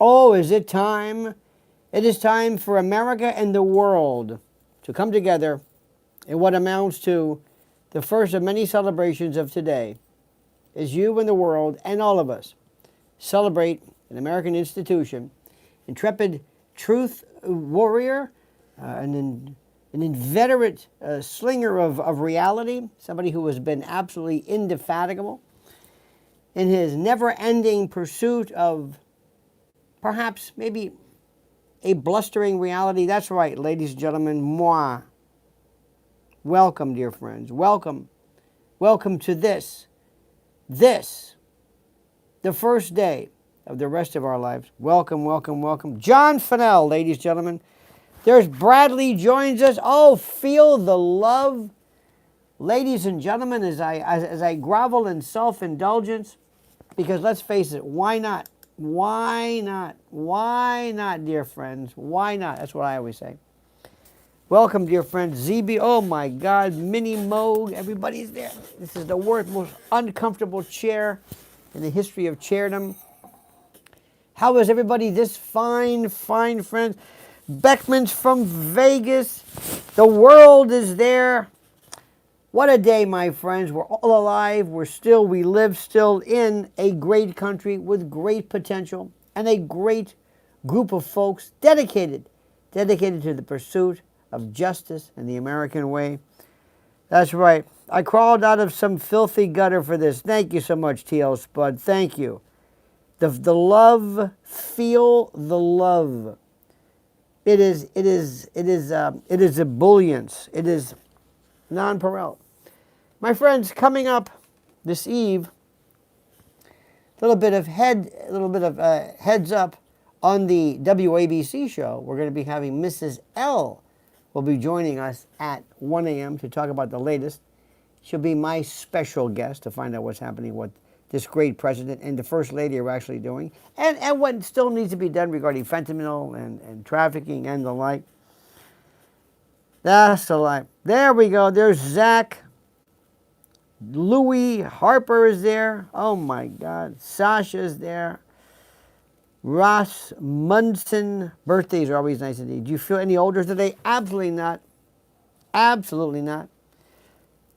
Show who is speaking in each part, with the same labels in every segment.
Speaker 1: Oh, is it time? It is time for America and the world to come together in what amounts to the first of many celebrations of today, as you and the world and all of us celebrate an American institution, intrepid truth warrior, an inveterate slinger of reality, somebody who has been absolutely indefatigable in his never-ending pursuit of perhaps maybe a blustering reality. That's right, ladies and gentlemen, moi. Welcome, dear friends. Welcome. Welcome to this, the first day of the rest of our lives. Welcome, welcome, welcome. John Fennell, ladies and gentlemen. There's Bradley joins us. Oh, feel the love. Ladies and gentlemen, as I grovel in self-indulgence, because let's face it, why not? Why not? Why not, dear friends? Why not? That's what I always say. Welcome, dear friends. ZB, oh my God, Mini Moog, everybody's there. This is the worst, most uncomfortable chair in the history of chairdom. How is everybody this fine, fine, friends? Beckman's from Vegas. The world is there. What a day, my friends. We're all alive. We live still in a great country with great potential and a great group of folks dedicated to the pursuit of justice and the American way. That's right. I crawled out of some filthy gutter for this. Thank you so much, TL Spud. Thank you. The love, feel the love. It is ebullience. It is nonpareil. My friends, coming up this eve, a little bit of heads up on the WABC show. We're going to be having Mrs. L will be joining us at 1 a.m. to talk about the latest. She'll be my special guest to find out what's happening, what this great president and the First Lady are actually doing, and what still needs to be done regarding fentanyl and trafficking and the like. That's the life. There we go. There's Zach. Louis Harper is there. Oh my God. Sasha's there. Ross Munson. Birthdays are always nice indeed. Do you feel any older today? Absolutely not. Absolutely not.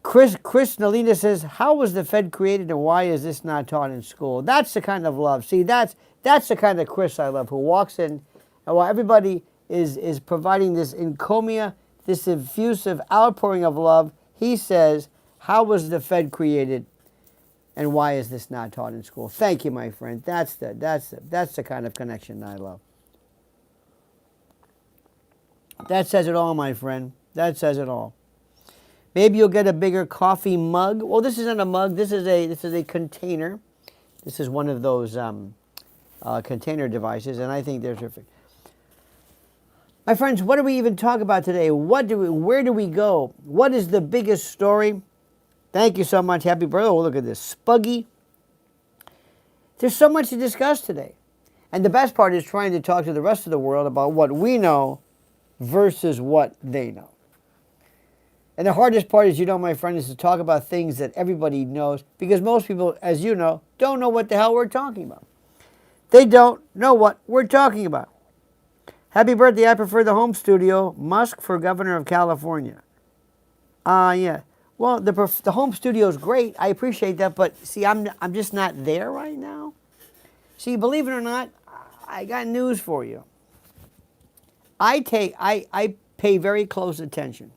Speaker 1: Chris Nalina says, how was the Fed created and why is this not taught in school? That's the kind of love. See, that's the kind of Chris I love, who walks in and while everybody is providing this encomia, this effusive outpouring of love, he says, how was the Fed created and why is this not taught in school? Thank you, my friend. That's the kind of connection I love. That says it all, my friend. That says it all. Maybe you'll get a bigger coffee mug. Well, this isn't a mug. This is a container. This is one of those container devices, and I think they're terrific. My friends, what do we even talk about today? Where do we go? What is the biggest story? Thank you so much. Happy birthday. Oh, look at this. Spuggy. There's so much to discuss today. And the best part is trying to talk to the rest of the world about what we know versus what they know. And the hardest part is, my friend, is to talk about things that everybody knows, because most people, as you know, don't know what the hell we're talking about. They don't know what we're talking about. Happy birthday. I prefer the home studio. Musk for governor of California. Yeah. Well, the home studio is great. I appreciate that, but see, I'm just not there right now. See, believe it or not, I got news for you. I pay very close attention.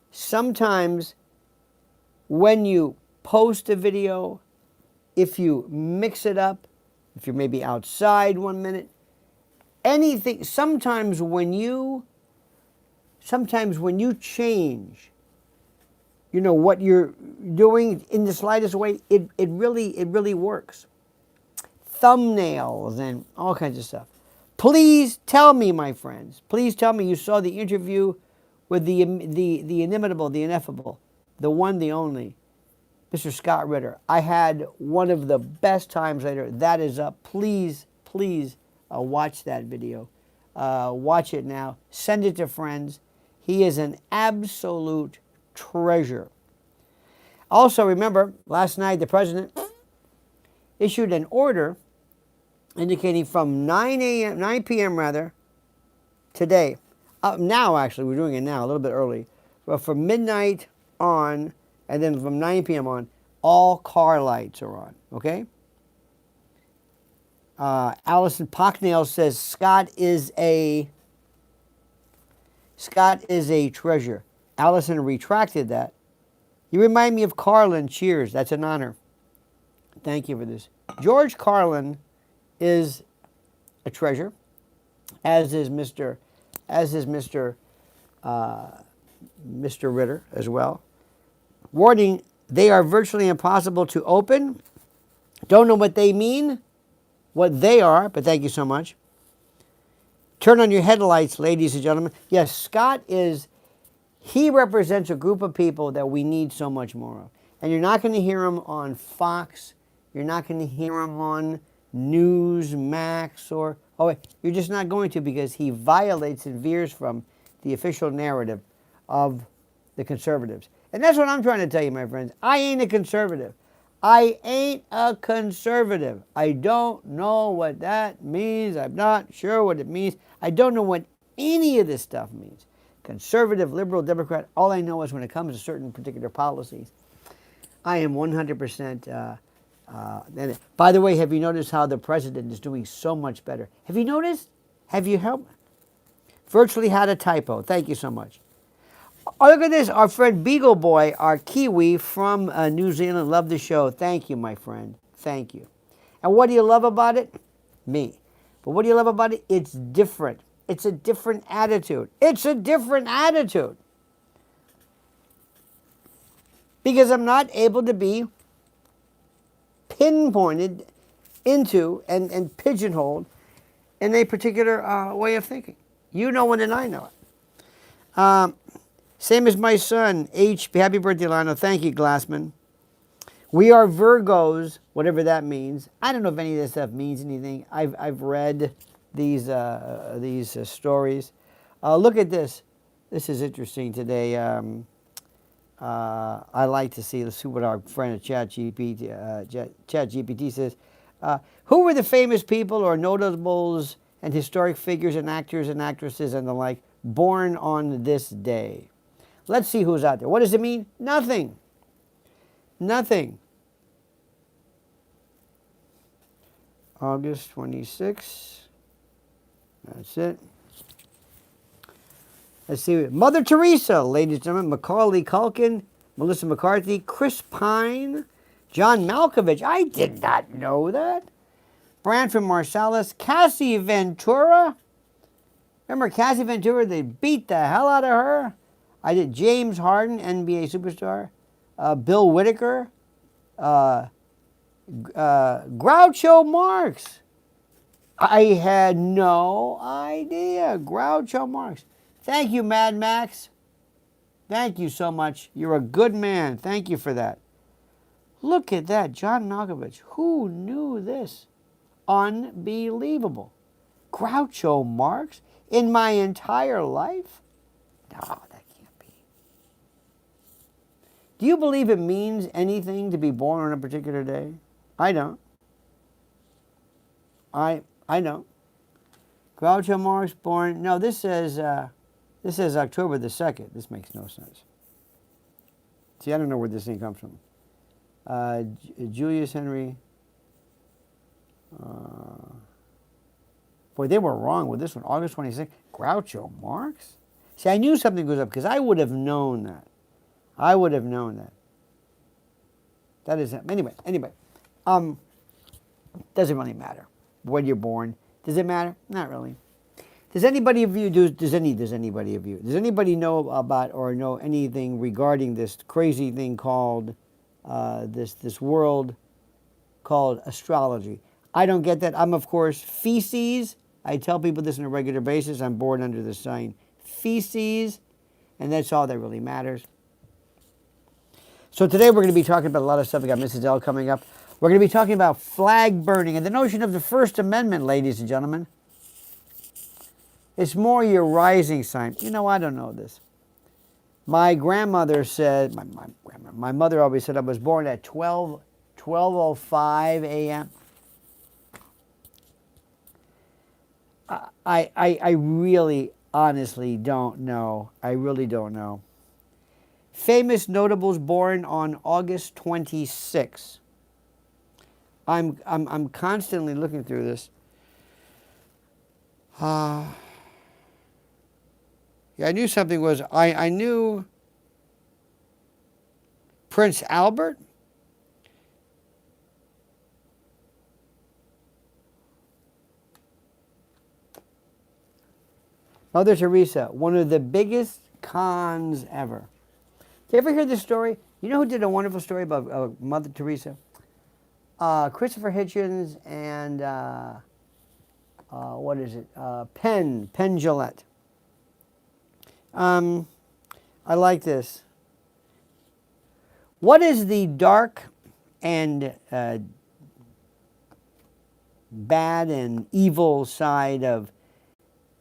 Speaker 1: Sometimes when you post a video, if you mix it up, if you're maybe outside 1 minute, anything, sometimes when you change, what you're doing in the slightest way, it really works. Thumbnails and all kinds of stuff. Please tell me, my friends, please tell me you saw the interview with the inimitable, the ineffable, the one, the only, Mr. Scott Ritter. I had one of the best times later. That is up. Please, watch that video. Watch it now. Send it to friends. He is an absolute treasure. Also, remember, last night the president issued an order indicating from 9 p.m. rather, today. Now, actually, we're doing it now, a little bit early. But from midnight on, and then from 9 p.m. on, all car lights are on, okay? Allison Pocknail says Scott is a treasure. Allison retracted that. You remind me of Carlin. Cheers. That's an honor. Thank you for this. George Carlin is a treasure, as is Mr. Ritter as well. Warning, they are virtually impossible to open. Don't know what they mean, what they are, but thank you so much. Turn on your headlights, ladies and gentlemen. Yes, Scott he represents a group of people that we need so much more of. And you're not going to hear him on Fox. You're not going to hear him on Newsmax you're just not going to, because he violates and veers from the official narrative of the conservatives. And that's what I'm trying to tell you, my friends. I ain't a conservative. I ain't a conservative. I don't know what that means. I'm not sure what it means. I don't know what any of this stuff means. Conservative, liberal, Democrat, all I know is when it comes to certain particular policies, I am 100%. By the way, have you noticed how the president is doing so much better? Have you noticed? Have you helped? Virtually had a typo. Thank you so much. Oh, look at this. Our friend Beagle Boy, our Kiwi from New Zealand, love the show. Thank you, my friend. Thank you. And what do you love about it? Me. But what do you love about it? It's different. It's a different attitude. It's a different attitude. Because I'm not able to be pinpointed into and pigeonholed in a particular way of thinking. You know it and I know it. Same as my son, happy birthday, Lionel. Thank you, Glassman. We are Virgos, whatever that means. I don't know if any of this stuff means anything. I've read these stories. Look at this. This is interesting today. I like to see. Let's see what our friend at ChatGPT says. Who were the famous people or notables and historic figures and actors and actresses and the like born on this day? Let's see who's out there. What does it mean? Nothing. Nothing. August 26th. That's it. Let's see. Mother Teresa, ladies and gentlemen. Macaulay Culkin, Melissa McCarthy, Chris Pine, John Malkovich. I did not know that. Branford Marsalis, Cassie Ventura. Remember Cassie Ventura? They beat the hell out of her. I did James Harden, NBA superstar. Bill Whitaker. Groucho Marx. I had no idea. Groucho Marx. Thank you, Mad Max. Thank you so much. You're a good man. Thank you for that. Look at that, John Malkovich. Who knew this? Unbelievable. Groucho Marx in my entire life? No, that can't be. Do you believe it means anything to be born on a particular day? I don't. I don't. Groucho Marx born. No, this says October the 2nd. This makes no sense. See, I don't know where this thing comes from. Julius Henry. Boy, they were wrong with this one. August 26th. Groucho Marx? See, I knew something goes up because I would have known that. I would have known that. That is it. Anyway. Doesn't really matter when you're born. Does it matter? Not really. Does anybody know about or know anything regarding this crazy thing called this world called astrology? I don't get that. I'm, of course, feces. I tell people this on a regular basis. I'm born under the sign feces, and that's all that really matters. So today we're going to be talking about a lot of stuff. We got Mrs. L coming up. We're going to be talking about flag burning and the notion of the First Amendment, ladies and gentlemen. It's more your rising sign. You know, I don't know this. My grandmother said, my mother always said I was born at 12:05 a.m. I really honestly don't know. I really don't know. Famous notables born on August 26. I'm constantly looking through this. Yeah, I knew something was. I knew Prince Albert. Mother Teresa, one of the biggest cons ever. Did you ever hear this story? You know who did a wonderful story about Mother Teresa? Christopher Hitchens and what is it? Penn Jillette. I like this. What is the dark and bad and evil side of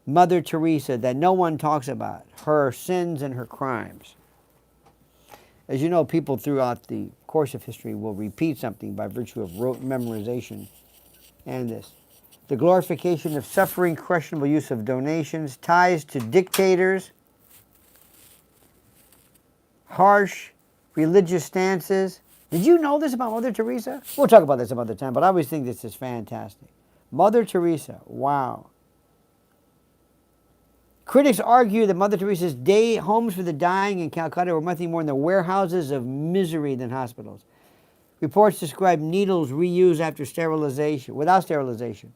Speaker 1: Mother Teresa that no one talks about? Her sins and her crimes. As you know, people throughout the course of history will repeat something by virtue of rote memorization. And this. The glorification of suffering, questionable use of donations, ties to dictators, harsh religious stances. Did you know this about Mother Teresa? We'll talk about this another time, but I always think this is fantastic. Mother Teresa, wow. Critics argue that Mother Teresa's day homes for the dying in Calcutta were nothing more than the warehouses of misery than hospitals. Reports describe needles reused after sterilization, without sterilization,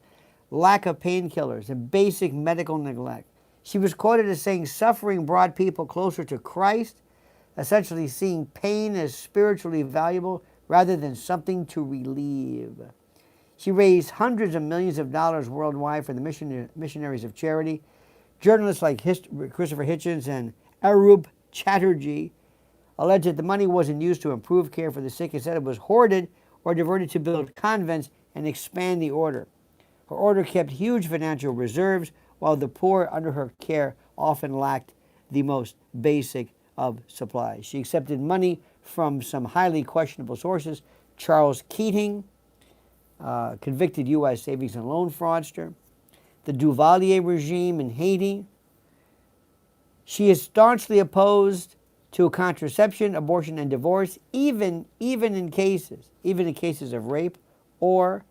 Speaker 1: lack of painkillers, and basic medical neglect. She was quoted as saying suffering brought people closer to Christ, essentially seeing pain as spiritually valuable rather than something to relieve. She raised hundreds of millions of dollars worldwide for the missionaries of charity. Journalists like Christopher Hitchens and Arup Chatterjee alleged that the money wasn't used to improve care for the sick. Instead, it was hoarded or diverted to build convents and expand the order. Her order kept huge financial reserves, while the poor under her care often lacked the most basic of supplies. She accepted money from some highly questionable sources. Charles Keating, convicted U.S. savings and loan fraudster. The Duvalier regime in Haiti. She is staunchly opposed to contraception, abortion, and divorce, even in cases of rape or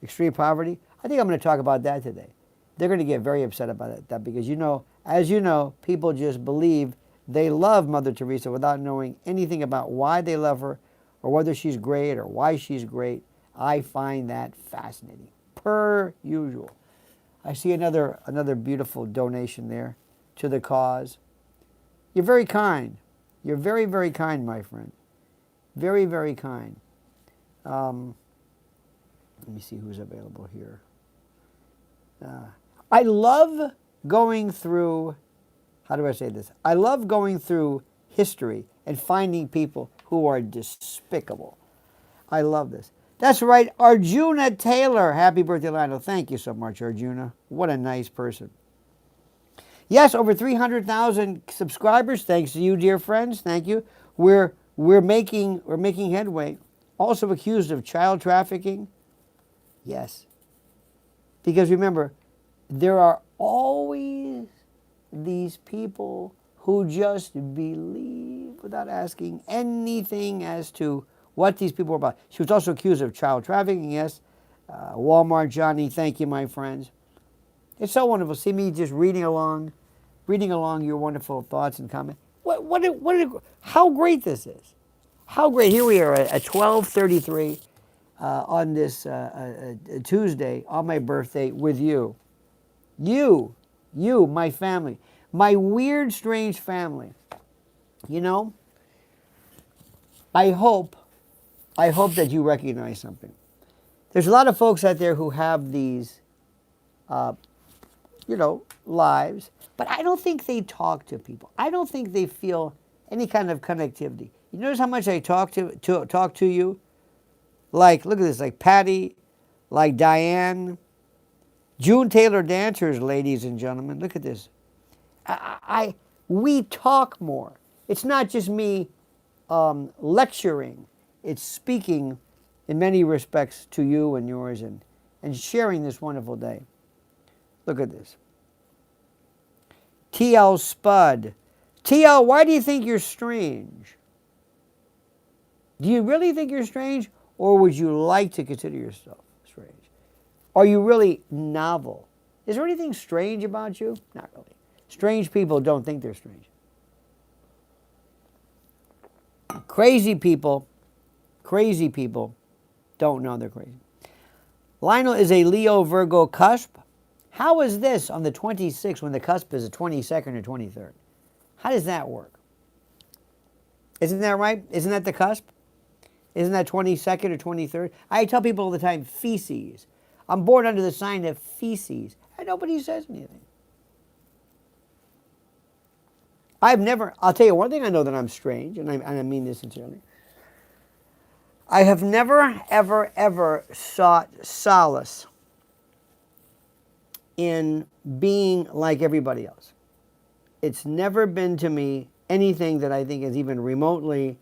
Speaker 1: extreme poverty. I think I'm going to talk about that today. They're going to get very upset about that because, as you know, people just believe they love Mother Teresa without knowing anything about why they love her or whether she's great or why she's great. I find that fascinating, per usual. I see another beautiful donation there to the cause. You're very kind. You're very, very kind, my friend. Very, very kind. Let me see who's available here. I love going through, how do I say this? I love going through history and finding people who are despicable. I love this. That's right, Arjuna Taylor. Happy birthday, Lionel. Thank you so much, Arjuna. What a nice person. Yes, over 300,000 subscribers. Thanks to you, dear friends. Thank you. We're making headway. Also accused of child trafficking. Yes. Because remember, there are always these people who just believe without asking anything as to what these people were about. She was also accused of child trafficking, yes. Walmart Johnny, thank you, my friends. It's so wonderful. See me just reading along your wonderful thoughts and comments. How great this is. How great. Here we are at 12:33 on this Tuesday, on my birthday, with you. You, my family. My weird, strange family. I hope that you recognize something. There's a lot of folks out there who have these, lives, but I don't think they talk to people. I don't think they feel any kind of connectivity. You notice how much I talk to you? Like, look at this, like Patty, like Diane, June Taylor dancers, ladies and gentlemen. Look at this. We talk more. It's not just me lecturing. It's speaking in many respects to you and yours and sharing this wonderful day. Look at this. TL Spud. TL, why do you think you're strange? Do you really think you're strange, or would you like to consider yourself strange? Are you really novel? Is there anything strange about you? Not really. Strange people don't think they're strange. Crazy people don't know they're crazy. Lionel is a Leo Virgo cusp. How is this on the 26th when the cusp is the 22nd or 23rd? How does that work? Isn't that right? Isn't that the cusp? Isn't that 22nd or 23rd? I tell people all the time, feces. I'm born under the sign of feces. And nobody says anything. I'll tell you one thing I know that I'm strange, and I mean this sincerely. I have never, ever, ever sought solace in being like everybody else. It's never been to me anything that I think is even remotely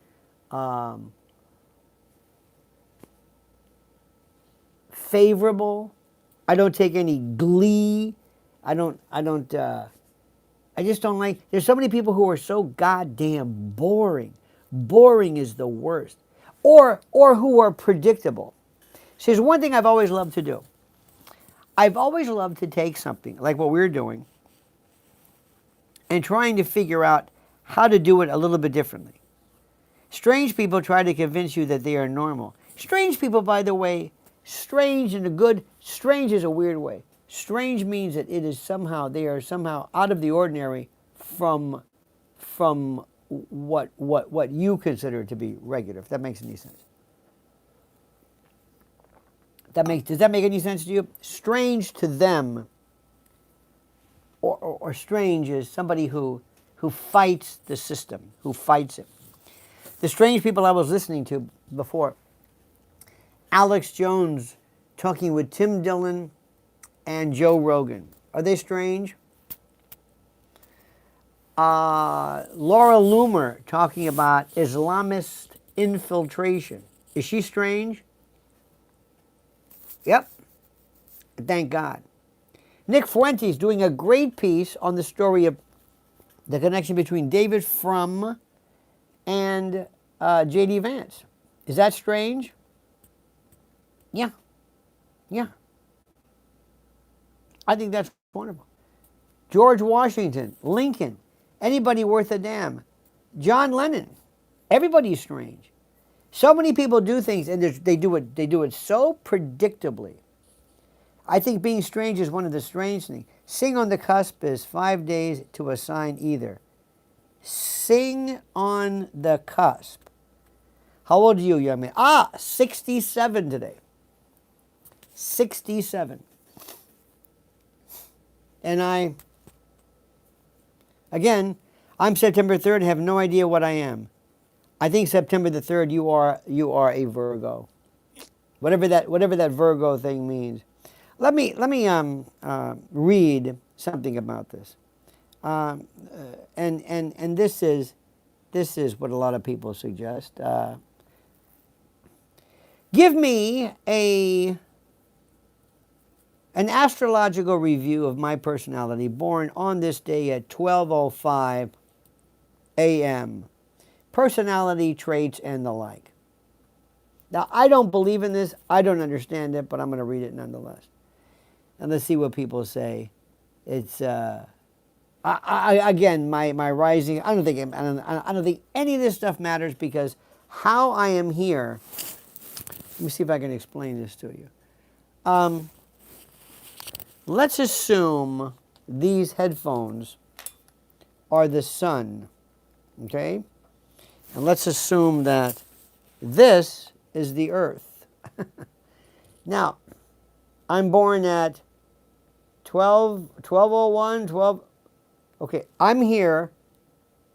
Speaker 1: favorable. I don't take any glee. I just don't like, there's so many people who are so goddamn boring. Boring is the worst. Or who are predictable. See, there's one thing I've always loved to do. I've always loved to take something, like what we're doing, and trying to figure out how to do it a little bit differently. Strange people try to convince you that they are normal. Strange people, by the way, strange in a good, strange is a weird way. Strange means that it is somehow, they are somehow out of the ordinary from what you consider to be regular, if that makes any sense. Does that make any sense to you? Strange to them, or strange is somebody who fights the system, who fights it. The strange people I was listening to before, Alex Jones talking with Tim Dillon and Joe Rogan. Are they strange? Laura Loomer talking about Islamist infiltration. Is she strange? Yep. Thank God. Nick Fuentes doing a great piece on the story of the connection between David Frum and J.D. Vance. Is that strange? Yeah. Yeah. I think that's wonderful. George Washington, Lincoln, anybody worth a damn. John Lennon, everybody's strange. So many people do things, and they do it so predictably. I think being strange is one of the strange things. Sing on the cusp is 5 days to assign either. Sing on the cusp. How old are you, young man? 67 today. 67. And I'm September 3rd and have no idea what I am. I think September the 3rd you are a Virgo. Whatever that Virgo thing means. Let me read something about this. And this is what a lot of people suggest. Give me an astrological review of my personality, born on this day at 12:05 a.m. Personality traits and the like. Now, I don't believe in this. I don't understand it, but I'm going to read it nonetheless. And let's see what people say. It's again, my rising. I don't think any of this stuff matters, because how I am here. Let me see if I can explain this to you. Let's assume these headphones are the sun, okay? And let's assume that this is the earth. Now, I'm born at 12:01. Okay, I'm here.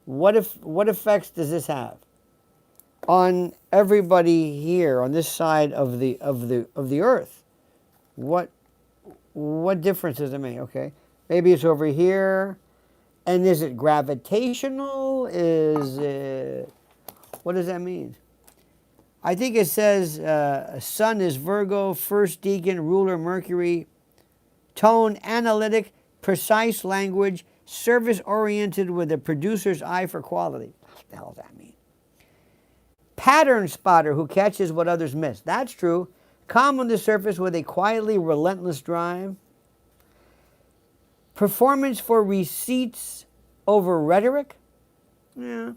Speaker 1: What effects does this have on everybody here on this side of the earth? What difference does it make? Okay, maybe it's over here. And is it gravitational? Is it, what does that mean? I think it says sun is Virgo, first decan, ruler Mercury, tone analytic, precise language, service-oriented with a producer's eye for quality. What the hell does that mean? Pattern spotter who catches what others miss. That's true. Calm on the surface with a quietly relentless drive. Performance for receipts over rhetoric. Yeah.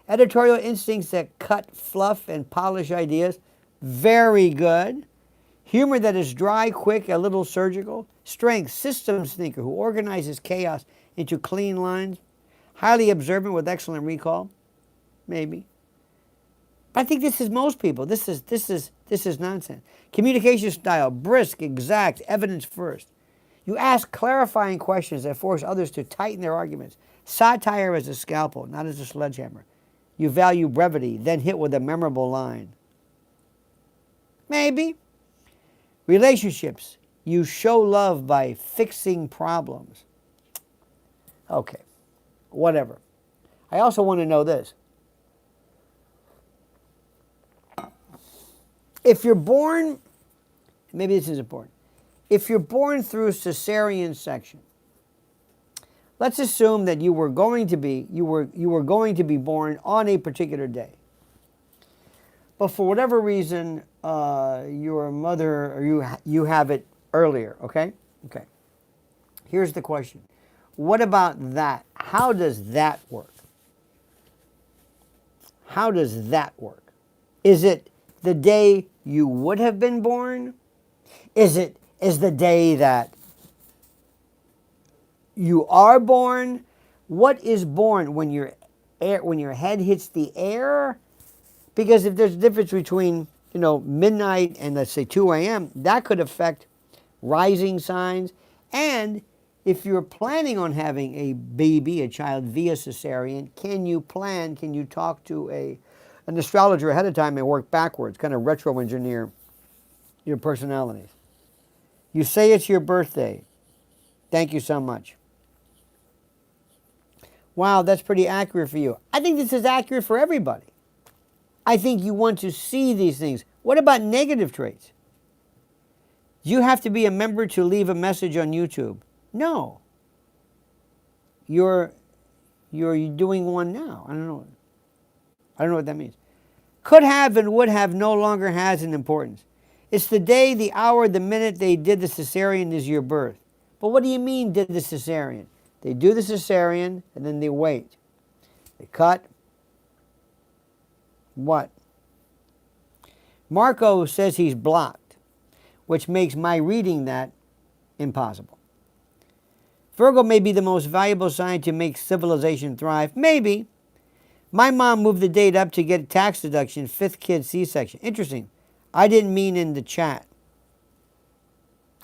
Speaker 1: Editorial instincts that cut fluff and polish ideas. Very good. Humor that is dry, quick, a little surgical. Strength, systems thinker who organizes chaos into clean lines. Highly observant with excellent recall. Maybe. But I think this is most people. This is nonsense. Communication style, brisk, exact, evidence first. You ask clarifying questions that force others to tighten their arguments. Satire as a scalpel, not as a sledgehammer. You value brevity, then hit with a memorable line. Maybe. Relationships. You show love by fixing problems. Okay. Whatever. I also want to know this. If you're born, maybe this is important. If you're born through cesarean section, let's assume that you were going to be born on a particular day. But for whatever reason, your mother or you have it earlier, okay? Okay. Here's the question. What about that? How does that work? How does that work? Is it the day you would have been born? Is the day that you are born? What is born when your head hits the air? Because if there's a difference between, midnight and let's say 2 a.m., that could affect rising signs. And if you're planning on having a baby, a child via cesarean, can you talk to an astrologer ahead of time and work backwards, kind of retro-engineer your personalities? You say it's your birthday. Thank you so much. Wow, that's pretty accurate for you. I think this is accurate for everybody. I think you want to see these things. What about negative traits? Do you have to be a member to leave a message on YouTube? No. You're doing one now. I don't know what that means. Could have and would have no longer has an importance. It's the day, the hour, the minute they did the cesarean is your birth. But what do you mean did the cesarean? They do the cesarean and then they wait. They cut. What? Marco says he's blocked, which makes my reading that impossible. Virgo may be the most valuable sign to make civilization thrive. Maybe. My mom moved the date up to get tax deduction, 5th kid C-section. Interesting. I didn't mean in the chat.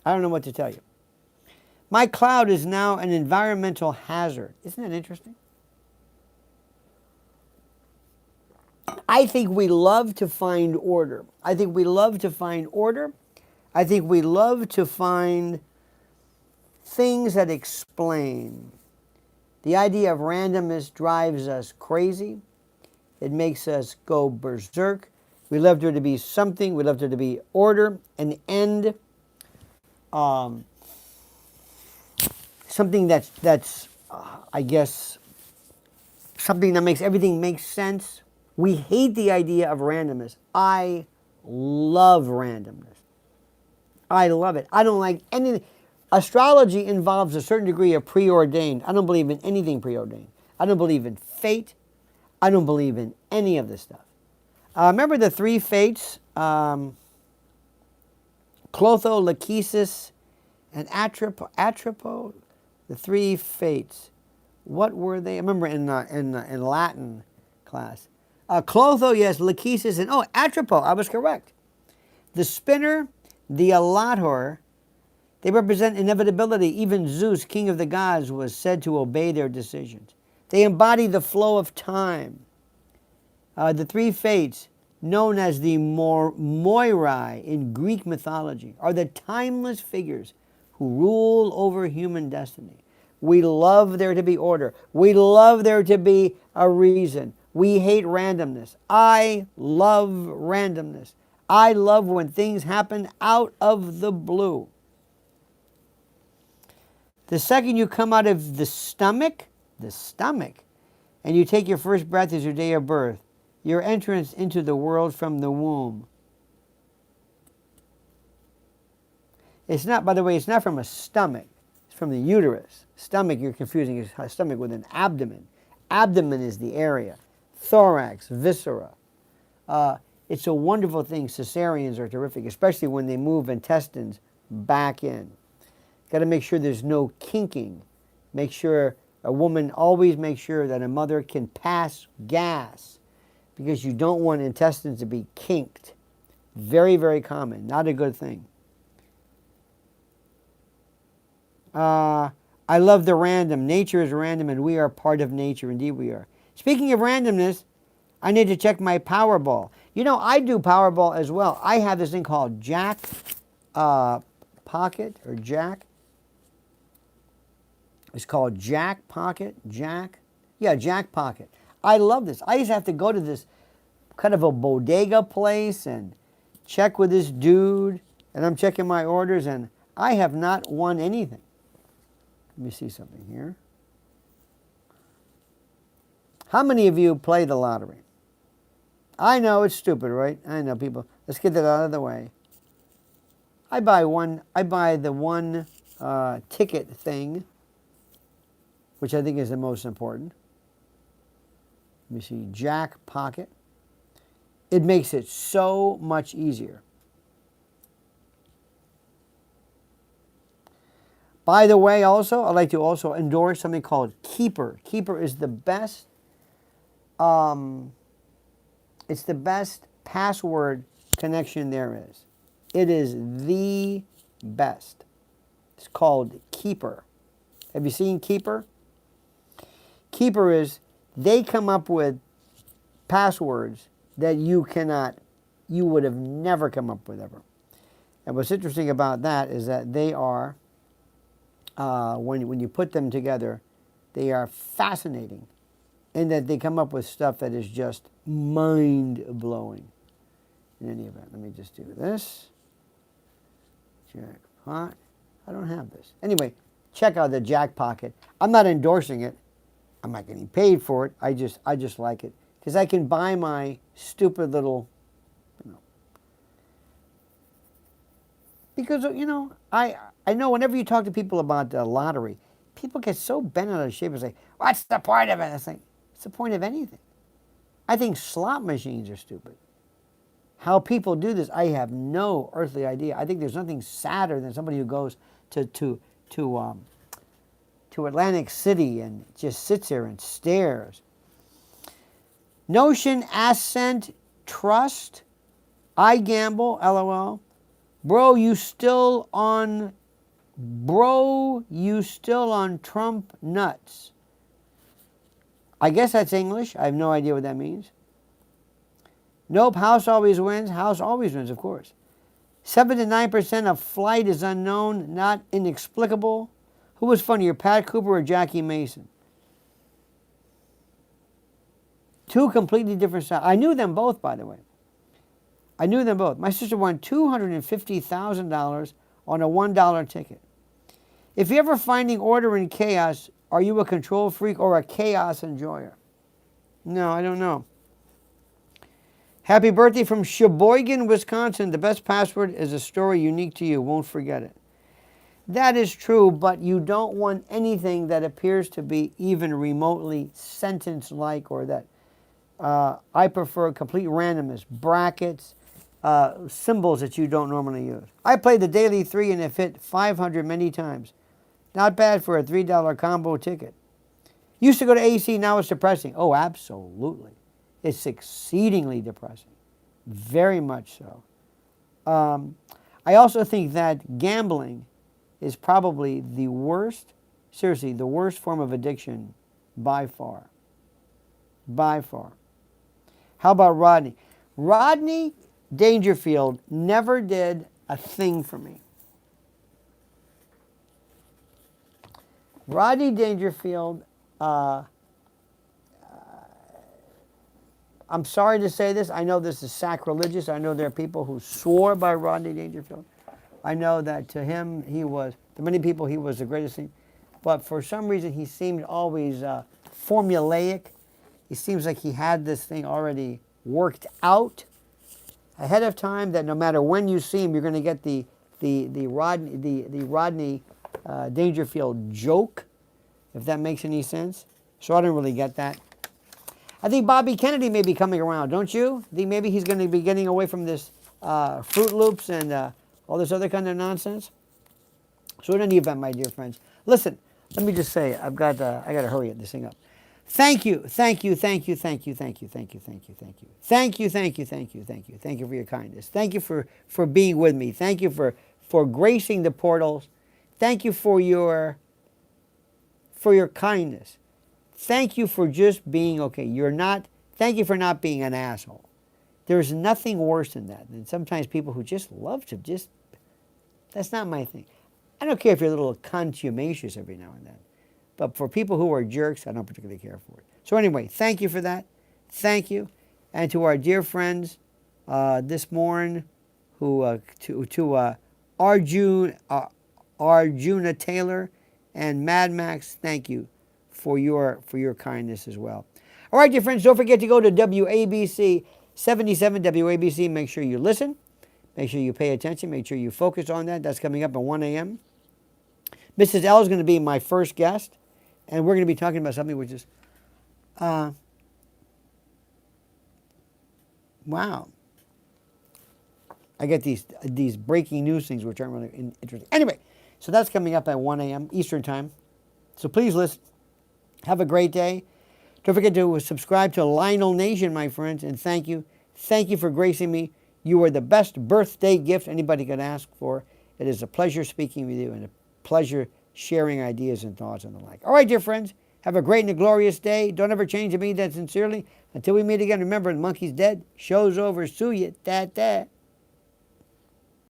Speaker 1: I don't know what to tell you. My cloud is now an environmental hazard. Isn't that interesting? I think we love to find order. I think we love to find things that explain. The idea of randomness drives us crazy. It makes us go berserk. We love there to be something. We love there to be order, an end. Something that's I guess, something that makes everything make sense. We hate the idea of randomness. I love randomness. I love it. I don't like anything. Astrology involves a certain degree of preordained. I don't believe in anything preordained. I don't believe in fate. I don't believe in any of this stuff. Remember the 3 fates? Clotho, Lachesis, and Atropo? The 3 fates. What were they? I remember in Latin class. Clotho, yes, Lachesis, and Atropo. I was correct. The spinner, the alator, they represent inevitability. Even Zeus, king of the gods, was said to obey their decisions. They embody the flow of time. The 3 fates, known as the Moirai in Greek mythology, are the timeless figures who rule over human destiny. We love there to be order. We love there to be a reason. We hate randomness. I love randomness. I love when things happen out of the blue. The second you come out of the stomach, and you take your first breath as your day of birth, your entrance into the world from the womb. It's not, by the way, it's not from a stomach. It's from the uterus. Stomach, you're confusing your stomach with an abdomen. Abdomen is the area. Thorax, viscera. It's a wonderful thing. Cesareans are terrific, especially when they move intestines back in. Got to make sure there's no kinking. Make sure a woman always makes sure that a mother can pass gas, because you don't want intestines to be kinked. Very, very common. Not a good thing. I love the random. Nature is random, and we are part of nature. Indeed, we are. Speaking of randomness, I need to check my Powerball. You know, I do Powerball as well. I have this thing called Jack Pocket, or Jack. It's called Jack Pocket. Jack Pocket. I love this. I used to have to go to this kind of a bodega place and check with this dude, and I'm checking my orders, and I have not won anything. Let me see something here. How many of you play the lottery? I know it's stupid, right? I know, people. Let's get that out of the way. I buy the one ticket thing, which I think is the most important. Let me see, Jack Pocket. It makes it so much easier. By the way, also, I'd like to also endorse something called Keeper. Keeper is the best, it's the best password connection there is. It is the best. It's called Keeper. Have you seen Keeper? Keeper is, they come up with passwords that you would have never come up with ever. And what's interesting about that is that they are, when you put them together, they are fascinating in that they come up with stuff that is just mind-blowing. In any event, let me just do this. Jackpot. I don't have this. Anyway, check out the Jack Pocket. I'm not endorsing it. I'm not getting paid for it. I just like it, because I can buy my stupid little, because, I know whenever you talk to people about the lottery, people get so bent out of shape and say, what's the point of it? It's like, what's the point of anything? I think slot machines are stupid. How people do this, I have no earthly idea. I think there's nothing sadder than somebody who goes to Atlantic City and just sits there and stares. Notion, Ascent, Trust, I Gamble, LOL. Bro, you still on Trump nuts. I guess that's English. I have no idea what that means. Nope, House always wins. House always wins, of course. 7 to 9% of flight is unknown, not inexplicable. Who was funnier, Pat Cooper or Jackie Mason? Two completely different styles. I knew them both, by the way. I knew them both. My sister won $250,000 on a $1 ticket. If you're ever finding order in chaos, are you a control freak or a chaos enjoyer? No, I don't know. Happy birthday from Sheboygan, Wisconsin. The best password is a story unique to you. Won't forget it. That is true, but you don't want anything that appears to be even remotely sentence-like, or that. I prefer complete randomness, brackets, symbols that you don't normally use. I played the Daily 3 and have hit 500 many times. Not bad for a $3 combo ticket. Used to go to AC, now it's depressing. Oh, absolutely. It's exceedingly depressing. Very much so. I also think that gambling is probably the worst, seriously, the worst form of addiction by far. By far. How about Rodney? Rodney Dangerfield never did a thing for me. Rodney Dangerfield, I'm sorry to say this. I know this is sacrilegious. I know there are people who swore by Rodney Dangerfield. I know that to him, to many people, he was the greatest thing. but for some reason he seemed always formulaic. He seems like he had this thing already worked out ahead of time, that no matter when you see him, you're going to get the Rodney Dangerfield joke, if that makes any sense. So I don't really get that. I think Bobby Kennedy may be coming around, don't you? I think maybe he's going to be getting away from this Fruit Loops and all this other kind of nonsense. So in any event, my dear friends, listen, let me just say, I got to hurry this thing up. Thank you, thank you, thank you, thank you, thank you, thank you, thank you, thank you. Thank you, thank you, thank you, thank you. Thank you for your kindness. Thank you for being with me. Thank you for gracing the portals. Thank you for your kindness. Thank you for just being okay. Thank you for not being an asshole. There's nothing worse than that. And sometimes people who just love to that's not my thing. I don't care if you're a little contumacious every now and then. But for people who are jerks, I don't particularly care for it. So anyway, thank you for that. Thank you. And to our dear friends this morning, to Arjuna Taylor and Mad Max, thank you for your kindness as well. All right, dear friends, don't forget to go to WABC 77 WABC. Make sure you listen. Make sure you pay attention. Make sure you focus on that. That's coming up at 1 a.m. Mrs. L is going to be my first guest, and we're going to be talking about something which is, wow. I get these breaking news things which aren't really interesting. Anyway, so that's coming up at 1 a.m. Eastern Time. So please listen. Have a great day. Don't forget to subscribe to Lionel Nation, my friends, and thank you. Thank you for gracing me. You are the best birthday gift anybody could ask for. It is a pleasure speaking with you and a pleasure sharing ideas and thoughts and the like. All right, dear friends, have a great and a glorious day. Don't ever change to me that sincerely. Until we meet again, remember, the monkey's dead. Show's over. Sue you. Dat.